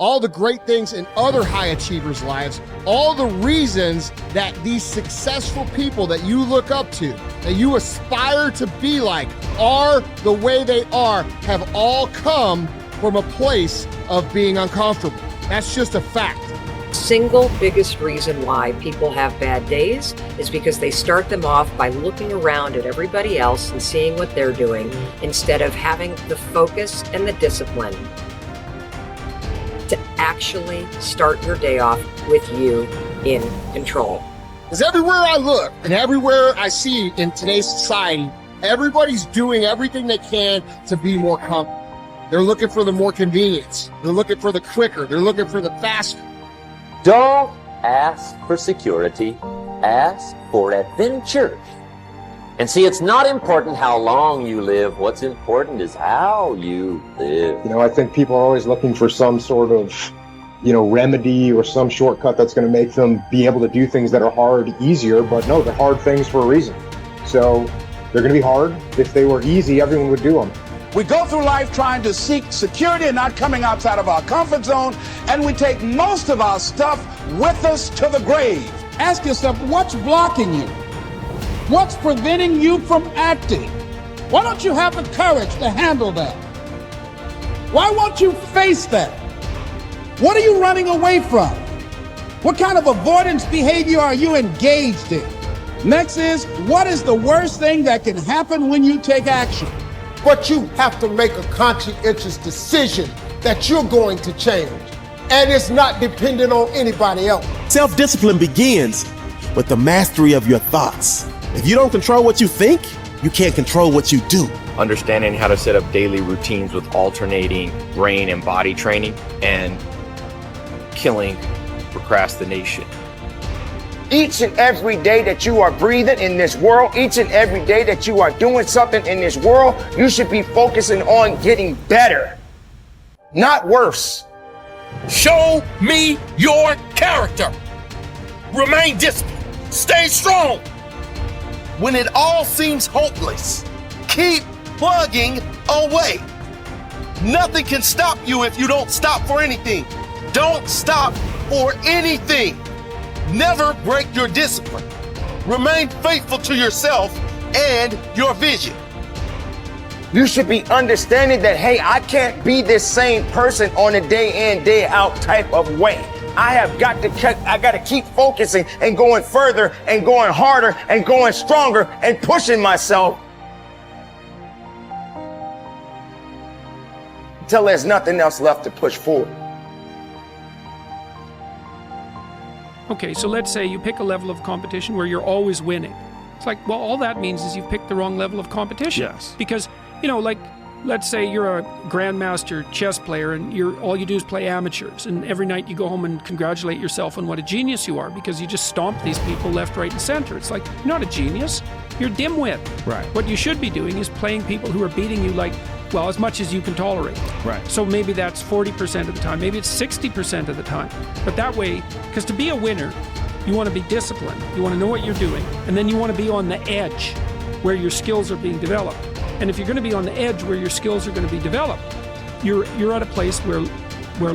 all the great things in other high achievers' lives, all the reasons that these successful people that you look up to, that you aspire to be like, are the way they are, have all come from a place of being uncomfortable. That's just a fact. Single biggest reason why people have bad days is because they start them off by looking around at everybody else and seeing what they're doing instead of having the focus and the discipline to actually start your day off with you in control. Because everywhere I look and everywhere I see in today's society, everybody's doing everything they can to be more comfortable. They're looking for the more convenience. They're looking for the quicker. They're looking for the faster. Don't ask for security, ask for adventure. And see, it's not important how long you live. What's important is how you live. You know, I think people are always looking for some sort of, remedy or some shortcut that's going to make them be able to do things that are hard easier. But no, they're hard things for a reason. So they're going to be hard. If they were easy, everyone would do them. We go through life trying to seek security and not coming outside of our comfort zone, and we take most of our stuff with us to the grave. Ask yourself, what's blocking you? What's preventing you from acting? Why don't you have the courage to handle that? Why won't you face that? What are you running away from? What kind of avoidance behavior are you engaged in? Next is, what is the worst thing that can happen when you take action? But you have to make a conscientious decision that you're going to change. And it's not dependent on anybody else. Self-discipline begins with the mastery of your thoughts. If you don't control what you think, you can't control what you do. Understanding how to set up daily routines with alternating brain and body training and killing procrastination. Each and every day that you are breathing in this world, each and every day that you are doing something in this world, you should be focusing on getting better, not worse. Show me your character. Remain disciplined. Stay strong. When it all seems hopeless, keep plugging away. Nothing can stop you if you don't stop for anything. Don't stop for anything. Never break your discipline. Remain faithful to yourself and your vision. You should be understanding that, hey, I can't be this same person on a day in, day out type of way. I got to keep focusing and going further and going harder and going stronger and pushing myself until there's nothing else left to push forward. Okay, so let's say you pick a level of competition where you're always winning. It's like, well, all that means is you've picked the wrong level of competition. Yes. Because, let's say you're a grandmaster chess player and all you do is play amateurs, and every night you go home and congratulate yourself on what a genius you are because you just stomp these people left, right, and center. It's like, you're not a genius, you're a dimwit. Right. What you should be doing is playing people who are beating you as much as you can tolerate. Right. So maybe that's 40% of the time, maybe it's 60% of the time. But that way, because to be a winner, you want to be disciplined, you want to know what you're doing, and then you want to be on the edge where your skills are being developed. And if you're going to be on the edge where your skills are going to be developed, you're at a place where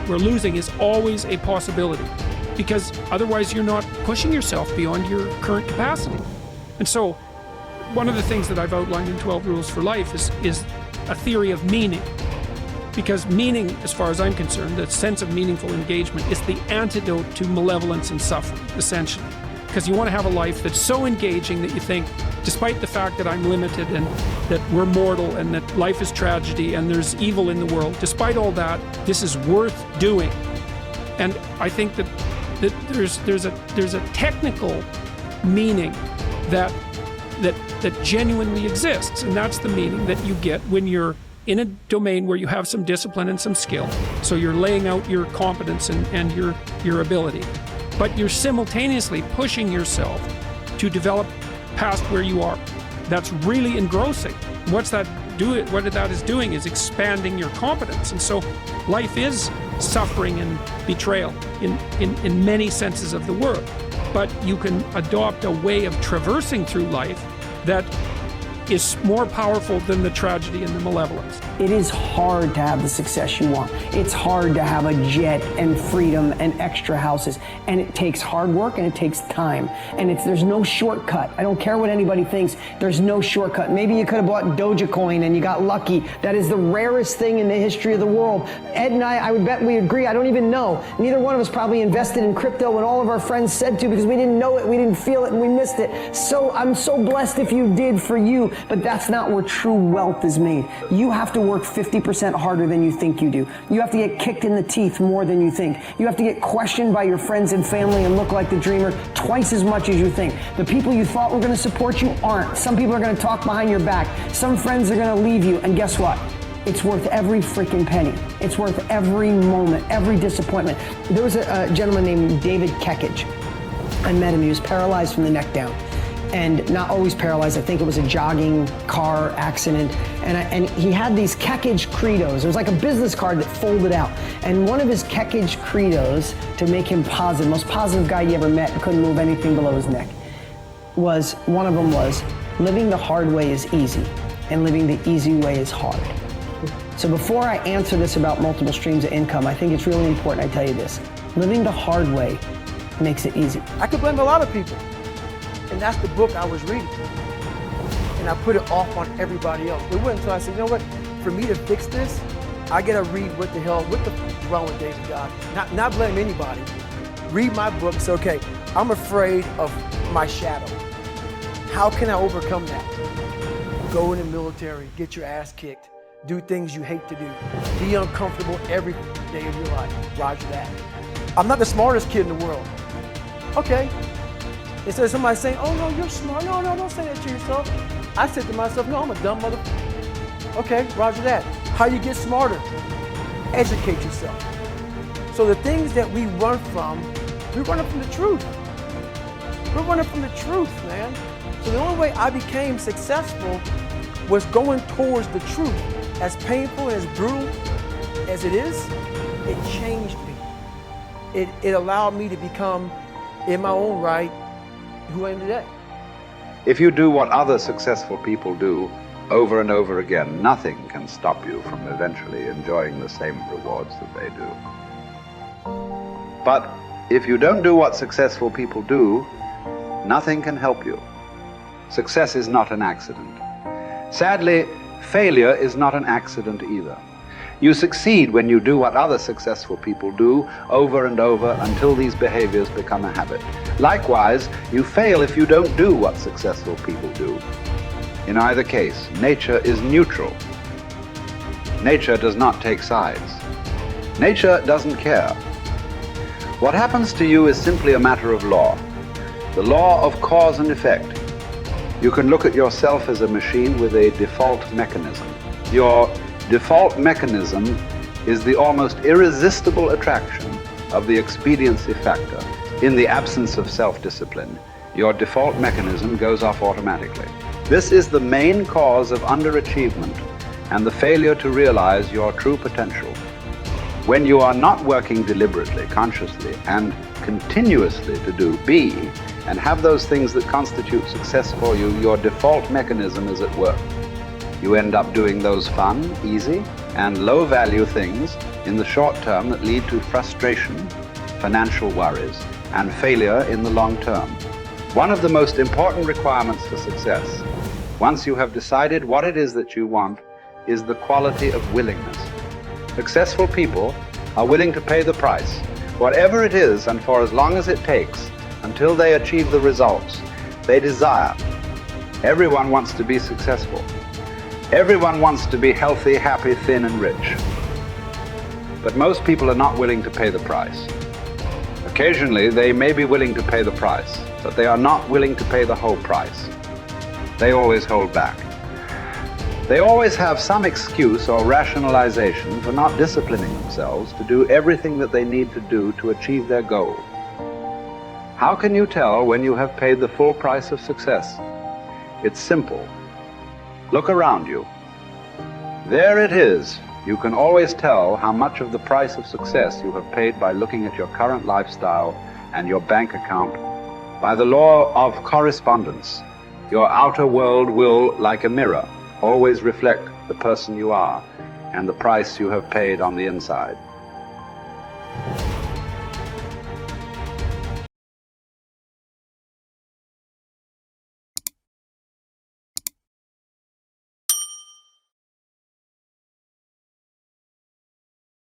losing is always a possibility, because otherwise you're not pushing yourself beyond your current capacity. And so one of the things that I've outlined in 12 Rules for Life is a theory of meaning. Because meaning, as far as I'm concerned, the sense of meaningful engagement is the antidote to malevolence and suffering, essentially. Because you want to have a life that's so engaging that you think, despite the fact that I'm limited and that we're mortal and that life is tragedy and there's evil in the world, despite all that, this is worth doing. And I think that there's a technical meaning that genuinely exists, and that's the meaning that you get when you're in a domain where you have some discipline and some skill. So you're laying out your competence and your ability, but you're simultaneously pushing yourself to develop past where you are. That's really engrossing. What that is doing is expanding your competence. And so life is suffering and betrayal in many senses of the word. But you can adopt a way of traversing through life that is more powerful than the tragedy and the malevolence. It is hard to have the success you want. It's hard to have a jet and freedom and extra houses. And it takes hard work and it takes time. And there's no shortcut. I don't care what anybody thinks. There's no shortcut. Maybe you could have bought Dogecoin and you got lucky. That is the rarest thing in the history of the world. Ed and I would bet we agree. I don't even know. Neither one of us probably invested in crypto when all of our friends said to, because we didn't know it, we didn't feel it, and we missed it. So I'm so blessed if you did for you, but that's not where true wealth is made. You have to work 50% harder than you think you do. You have to get kicked in the teeth more than you think. You have to get questioned by your friends and family and look like the dreamer twice as much as you think. The people you thought were going to support you aren't. Some people are going to talk behind your back. Some friends are going to leave you, and guess what? It's worth every freaking penny. It's worth every moment, every disappointment. There was a gentleman named David 𝐃𝐨𝐧'𝐭. I met him. He was paralyzed from the neck down. And not always paralyzed. I think it was a jogging car accident. And he had these 𝐃𝐨𝐬𝐤 credos. It was like a business card that folded out. And one of his 𝐃𝐨𝐤𝐤 credos, to make him positive, most positive guy you ever met, couldn't move anything below his neck, one of them was, living the hard way is easy, and living the easy way is hard. So before I answer this about multiple streams of income, I think it's really important I tell you this. Living the hard way makes it easy. I could blame a lot of people. And that's the book I was reading. And I put it off on everybody else. It wasn't until I said, you know what, for me to fix this, I gotta read what the f is wrong with David Goggins. Not blame anybody. Read my book, say, okay, I'm afraid of my shadow. How can I overcome that? Go in the military, get your ass kicked, do things you hate to do, be uncomfortable every day of your life. Roger that. I'm not the smartest kid in the world. Okay. Instead of somebody saying, oh no, you're smart. No, don't say that to yourself. I said to myself, no, I'm a dumb mother. Okay, roger that. How you get smarter? Educate yourself. So the things that we run from, we're running from the truth. We're running from the truth, man. So the only way I became successful was going towards the truth. As painful and as brutal as it is, it changed me. It allowed me to become, in my own right, who I am today. If you do what other successful people do over and over again, nothing can stop you from eventually enjoying the same rewards that they do. But if you don't do what successful people do, nothing can help you. Success is not an accident. Sadly, failure is not an accident either. You succeed when you do what other successful people do over and over until these behaviors become a habit. Likewise, you fail if you don't do what successful people do. In either case, nature is neutral. Nature does not take sides. Nature doesn't care. What happens to you is simply a matter of law. The law of cause and effect. You can look at yourself as a machine with a default mechanism. Your default mechanism is the almost irresistible attraction of the expediency factor. In the absence of self-discipline, your default mechanism goes off automatically. This is the main cause of underachievement and the failure to realize your true potential. When you are not working deliberately, consciously, and continuously to be and have those things that constitute success for you, your default mechanism is at work. You end up doing those fun, easy, and low-value things in the short term that lead to frustration, financial worries, and failure in the long term. One of the most important requirements for success, once you have decided what it is that you want, is the quality of willingness. Successful people are willing to pay the price, whatever it is and for as long as it takes, until they achieve the results they desire. Everyone wants to be successful. Everyone wants to be healthy, happy, thin, and rich. But most people are not willing to pay the price. Occasionally, they may be willing to pay the price, but they are not willing to pay the whole price. They always hold back. They always have some excuse or rationalization for not disciplining themselves to do everything that they need to do to achieve their goal. How can you tell when you have paid the full price of success? It's simple. Look around you. There it is. You can always tell how much of the price of success you have paid by looking at your current lifestyle and your bank account. By the law of correspondence, Your outer world will, like a mirror, always reflect the person you are and the price you have paid on the inside.